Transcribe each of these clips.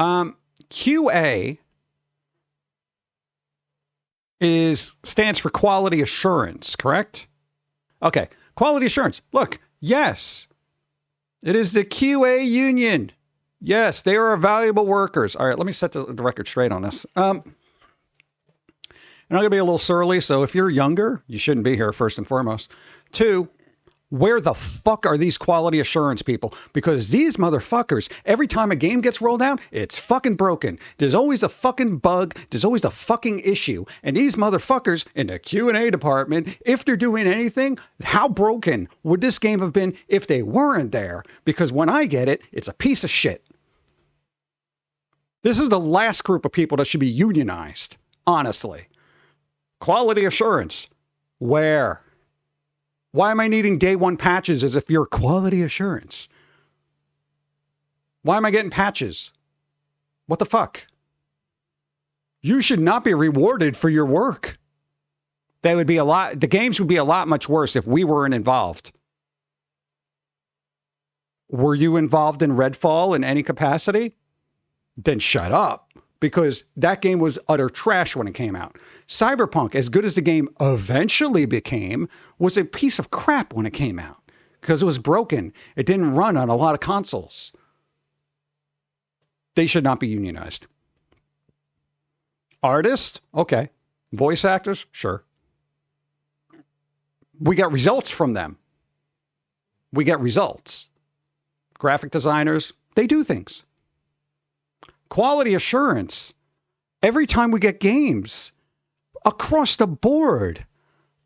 QA stands for quality assurance, correct? Okay, quality assurance. Look, yes, it is the QA union. Yes, they are valuable workers. All right, let me set the record straight on this. And I'm going to be a little surly, so if you're younger, you shouldn't be here, first and foremost. 2, where the fuck are these quality assurance people? Because these motherfuckers, every time a game gets rolled out, it's fucking broken. There's always a fucking bug. There's always a fucking issue. And these motherfuckers in the Q&A department, if they're doing anything, how broken would this game have been if they weren't there? Because when I get it, it's a piece of shit. This is the last group of people that should be unionized, honestly. Quality assurance. Where? Why am I needing day one patches as if you're quality assurance? Why am I getting patches? What the fuck? You should not be rewarded for your work. The games would be a lot much worse if we weren't involved. Were you involved in Redfall in any capacity? Then shut up. Because that game was utter trash when it came out. Cyberpunk, as good as the game eventually became, was a piece of crap when it came out. Because it was broken. It didn't run on a lot of consoles. They should not be unionized. Artists? Okay. Voice actors? Sure. We got results from them. We get results. Graphic designers, they do things. Quality assurance. Every time we get games across the board.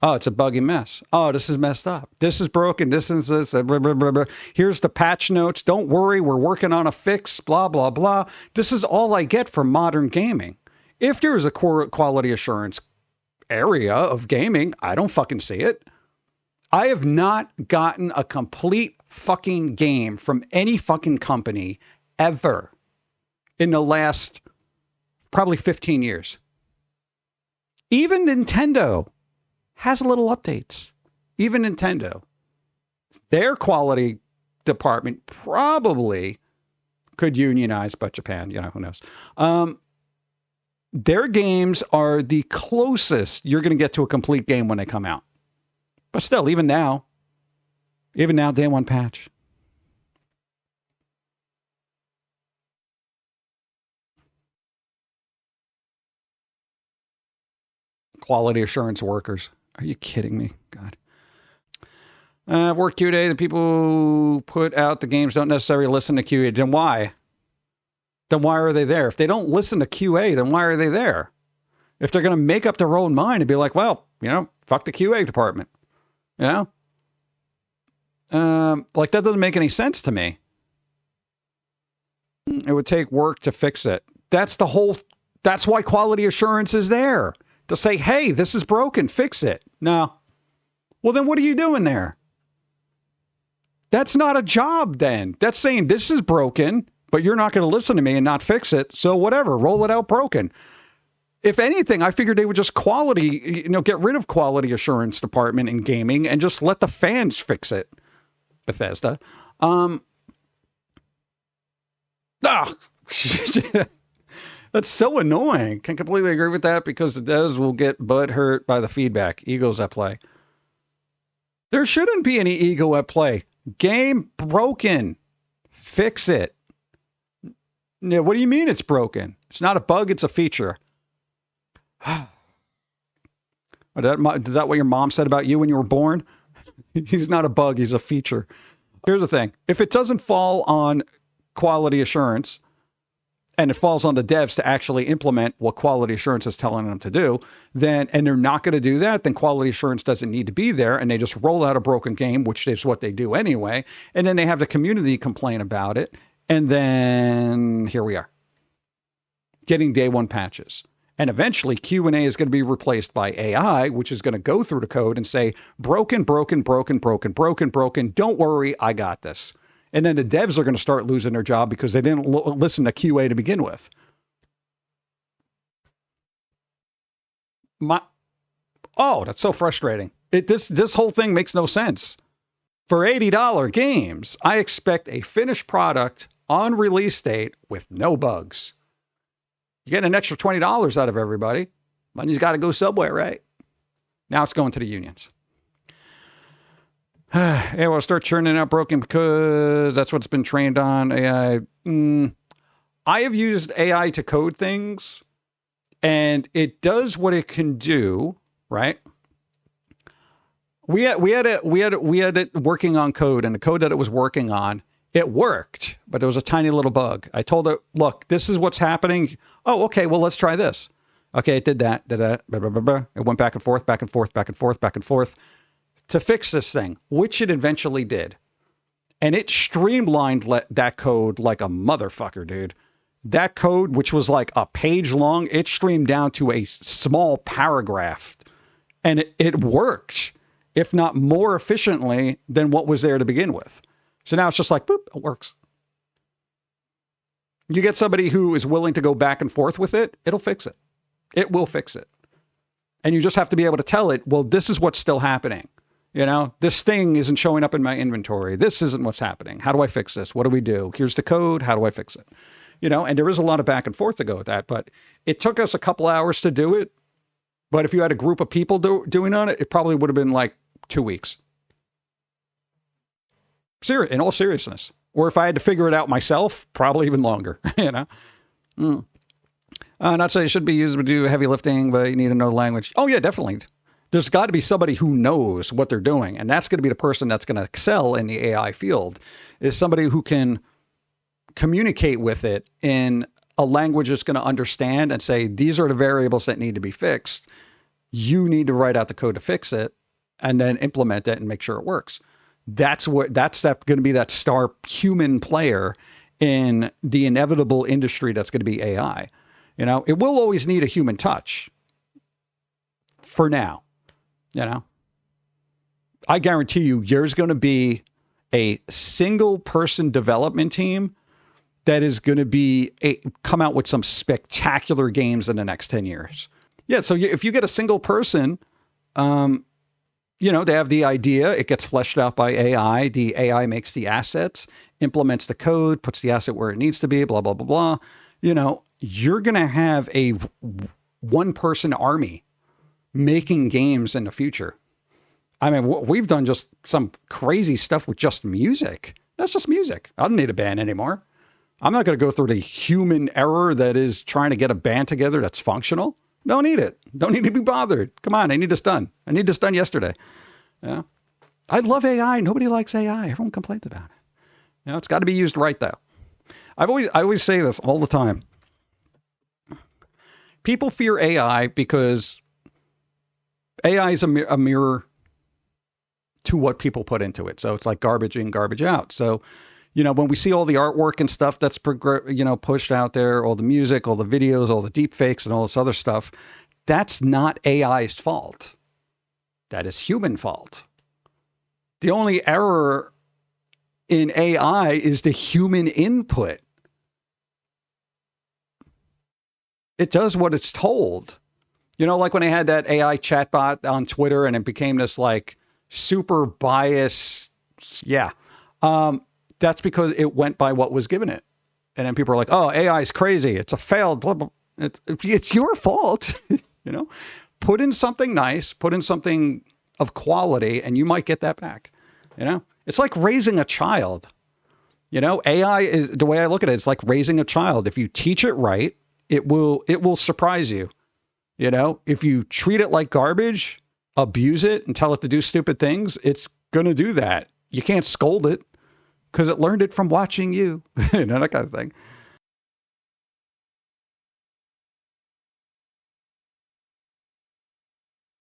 Oh, it's a buggy mess. Oh, this is messed up. This is broken. This is this. Blah, blah, blah, blah. Here's the patch notes. Don't worry. We're working on a fix. Blah, blah, blah. This is all I get from modern gaming. If there is a quality assurance area of gaming, I don't fucking see it. I have not gotten a complete fucking game from any fucking company ever. In the last probably 15 years. Even Nintendo has little updates. Even Nintendo. Their quality department probably could unionize, but Japan, who knows. Their games are the closest you're going to get to a complete game when they come out. But still, even now, day one patch. Quality assurance workers. Are you kidding me? God. Work QA, the people who put out the games don't necessarily listen to QA. Then why? Then why are they there? If they don't listen to QA, then why are they there? If they're going to make up their own mind and be like, well, fuck the QA department. Like that doesn't make any sense to me. It would take work to fix it. That's why quality assurance is there. To say, hey, this is broken, fix it. No. Well, then what are you doing there? That's not a job then. That's saying this is broken, but you're not going to listen to me and not fix it. So whatever, roll it out broken. If anything, I figured they would just get rid of quality assurance department in gaming and just let the fans fix it. Bethesda. That's so annoying. Can completely agree with that because the devs will get butt hurt by the feedback. Egos at play. There shouldn't be any ego at play. Game broken. Fix it. Yeah, what do you mean it's broken? It's not a bug, it's a feature. Is that what your mom said about you when you were born? He's not a bug, he's a feature. Here's the thing. If it doesn't fall on quality assurance, and it falls on the devs to actually implement what quality assurance is telling them to do, and they're not going to do that, then quality assurance doesn't need to be there, and they just roll out a broken game, which is what they do anyway, and then they have the community complain about it, and then here we are, getting day one patches. And eventually, Q&A is going to be replaced by AI, which is going to go through the code and say, broken, broken, broken, broken, broken, broken, don't worry, I got this. And then the devs are going to start losing their job because they didn't listen to QA to begin with. That's so frustrating. This whole thing makes no sense. For $80 games, I expect a finished product on release date with no bugs. You get an extra $20 out of everybody. Money's got to go somewhere, right? Now it's going to the unions. Yeah, we'll start churning out broken because that's what's been trained on. AI. I have used AI to code things, and it does what it can do, right? We had it working on code, and the code that it was working on, it worked, but there was a tiny little bug. I told it, look, this is what's happening. Oh, okay, well, let's try this. Okay, it did that. Blah, blah, blah, blah. It went back and forth, back and forth, back and forth, back and forth to fix this thing, which it eventually did. And it streamlined that code like a motherfucker, dude. That code, which was like a page long, it streamed down to a small paragraph. And it worked, if not more efficiently than what was there to begin with. So now it's just like, boop, it works. You get somebody who is willing to go back and forth with it, it'll fix it. It will fix it. And you just have to be able to tell it, well, this is what's still happening. You know, this thing isn't showing up in my inventory. This isn't what's happening. How do I fix this? What do we do? Here's the code. How do I fix it? You know, and there is a lot of back and forth to go with that, but it took us a couple hours to do it. But if you had a group of people doing on it, it probably would have been like 2 weeks. In all seriousness. Or if I had to figure it out myself, probably even longer, you know? Not saying it should be used to do heavy lifting, but you need to know the language. Oh, yeah, definitely. There's got to be somebody who knows what they're doing. And that's going to be the person that's going to excel in the AI field, is somebody who can communicate with it in a language it's going to understand and say, these are the variables that need to be fixed. You need to write out the code to fix it and then implement it and make sure it works. That's going to be that star human player in the inevitable industry that's going to be AI. You know, it will always need a human touch for now. You know, I guarantee you, there's going to be a single person development team that is going to come out with some spectacular games in the next 10 years. Yeah. So if you get a single person, you know, they have the idea, it gets fleshed out by AI. The AI makes the assets, implements the code, puts the asset where it needs to be, blah, blah, blah, blah. You know, you're going to have a one-person army making games in the future. I mean, we've done just some crazy stuff with just music. That's just music. I don't need a band anymore. I'm not going to go through the human error that is trying to get a band together that's functional. Don't need it. Don't need to be bothered. Come on, I need this done. I need this done yesterday. Yeah, I love AI. Nobody likes AI. Everyone complains about it. You know, it's got to be used right, though. I always say this all the time. People fear AI because AI is a mirror to what people put into it. So it's like garbage in, garbage out. So, you know, when we see all the artwork and stuff that's pushed out there, all the music, all the videos, all the deep fakes and all this other stuff, that's not AI's fault. That is human fault. The only error in AI is the human input. It does what it's told. You know, like when I had that AI chatbot on Twitter and it became this like super biased. Yeah. That's because it went by what was given it. And then people are like, oh, AI is crazy. It's a failed, blah, blah. It's your fault. You know, put in something nice, put in something of quality, and you might get that back. You know, it's like raising a child. You know, AI is, the way I look at it, it's like raising a child. If you teach it right, it will surprise you. You know, if you treat it like garbage, abuse it and tell it to do stupid things, it's going to do that. You can't scold it because it learned it from watching you, you know, that kind of thing.